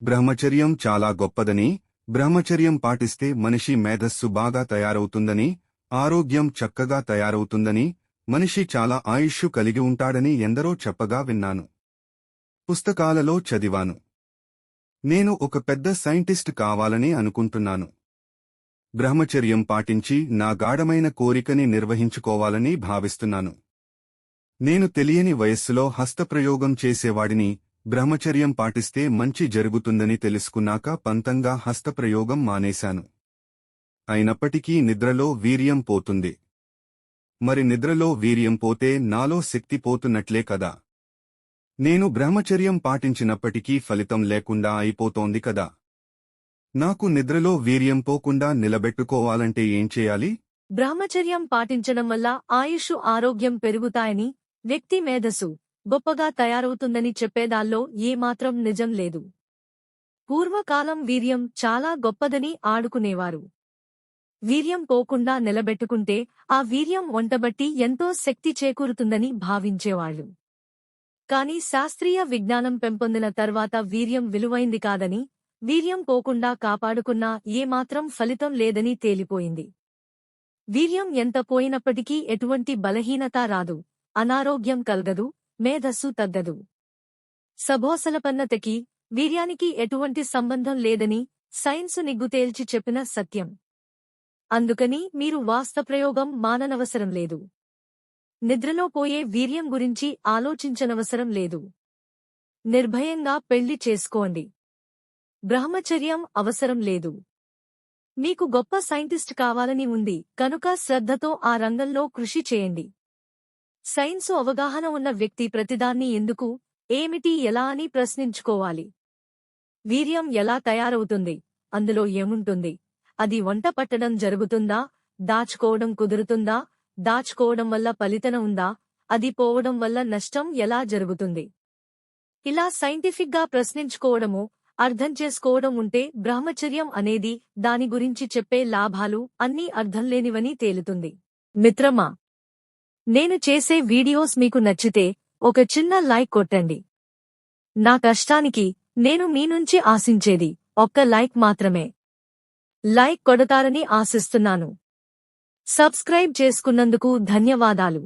బ్రహ్మచర్యం చాలా గొప్పదని, బ్రహ్మచర్యం పాటిస్తే మనిషి మేధస్సు బాగా తయారవుతుందని, ఆరోగ్యం చక్కగా తయారవుతుందని, మనిషి చాలా ఆయుష్షు కలిగి ఉంటాడని ఎందరో చెప్పగా విన్నాను. పుస్తకాలలో చదివాను. నేను ఒక పెద్ద సైంటిస్ట్ కావాలని అనుకుంటున్నాను. బ్రహ్మచర్యం పాటించి నా గాఢమైన కోరికని నిర్వహించుకోవాలని భావిస్తున్నాను. నేను తెలియని వయస్సులో హస్తప్రయోగం చేసేవాడిని. బ్రహ్మచర్యం పాటిస్తే మంచి జరుగుతుందని తెలుసుకున్నాక పంతంగా హస్తప్రయోగం మానేశాను. అయినప్పటికీ నిద్రలో వీర్యం పోతుంది. మరి నిద్రలో వీర్యం పోతే నాలో శక్తి పోతున్నట్లే కదా. నేను బ్రహ్మచర్యం పాటించినప్పటికీ ఫలితం లేకుండా అయిపోతోంది కదా. నాకు నిద్రలో వీర్యం పోకుండా నిలబెట్టుకోవాలంటే ఏం చేయాలి? బ్రహ్మచర్యం పాటించడం వల్ల ఆయుష్ ఆరోగ్యం పెరుగుతాయని, వ్యక్తి మేధస్సు గొప్పగా తయారవుతుందని చెప్పేదాల్లో ఏమాత్రం నిజం లేదు. పూర్వకాలం వీర్యం చాలా గొప్పదని ఆడుకునేవారు. వీర్యం పోకుండా నిలబెట్టుకుంటే ఆ వీర్యం వంటబట్టి ఎంతో శక్తి చేకూరుతుందని భావించేవాళ్లు. కాని శాస్త్రీయ విజ్ఞానం పెంపొందిన తర్వాత వీర్యం విలువైంది కాదని, వీర్యం పోకుండా కాపాడుకున్నా ఏమాత్రం ఫలితం లేదని తేలిపోయింది. వీర్యం ఎంత పోయినప్పటికీ ఎటువంటి బలహీనత రాదు, అనారోగ్యం కలగదు, మేధస్సు తగ్గదు. సభోసలపన్నతకి వీర్యానికి ఎటువంటి సంబంధం లేదని సైన్సు నిగ్గుతేల్చి చెప్పిన సత్యం. అందుకని మీరు వాస్తప్రయోగం మాననవసరం లేదు. నిద్రలో పోయే వీర్యం గురించి ఆలోచించనవసరం లేదు. నిర్భయంగా పెళ్లి చేసుకోండి. బ్రహ్మచర్యం అవసరం లేదు. మీకు గొప్ప సైంటిస్ట్ కావాలని ఉంది కనుక శ్రద్ధతో ఆ రంగంలో కృషి చేయండి. సైన్సు అవగాహన ఉన్న వ్యక్తి ప్రతిదాన్ని ఎందుకు, ఏమిటి, ఎలా అని ప్రశ్నించుకోవాలి. వీర్యం ఎలా తయారవుతుంది, అందులో ఏముంటుంది, అది వంట పట్టడం జరుగుతుందా, దాచుకోవడం కుదురుతుందా, దాచుకోవడం వల్ల ఫలితం ఉందా, అది పోవడం వల్ల నష్టం ఎలా జరుగుతుంది, ఇలా సైంటిఫిక్గా ప్రశ్నించుకోవడము, అర్థం చేసుకోవడం ఉంటే బ్రహ్మచర్యం అనేది, దాని గురించి చెప్పే లాభాలు అన్నీ అర్థంలేనివని తేలుతుంది. మిత్రమా, నేను చేసే వీడియోస్ మీకు నచ్చితే ఒక చిన్న లైక్ కొట్టండి. నా కష్టానికి నేను మీ నుంచి ఆశించేది ఒక్క లైక్ మాత్రమే. లైక్ కొడతారని ఆశిస్తున్నాను. సబ్స్క్రైబ్ చేసుకున్నందుకు ధన్యవాదాలు.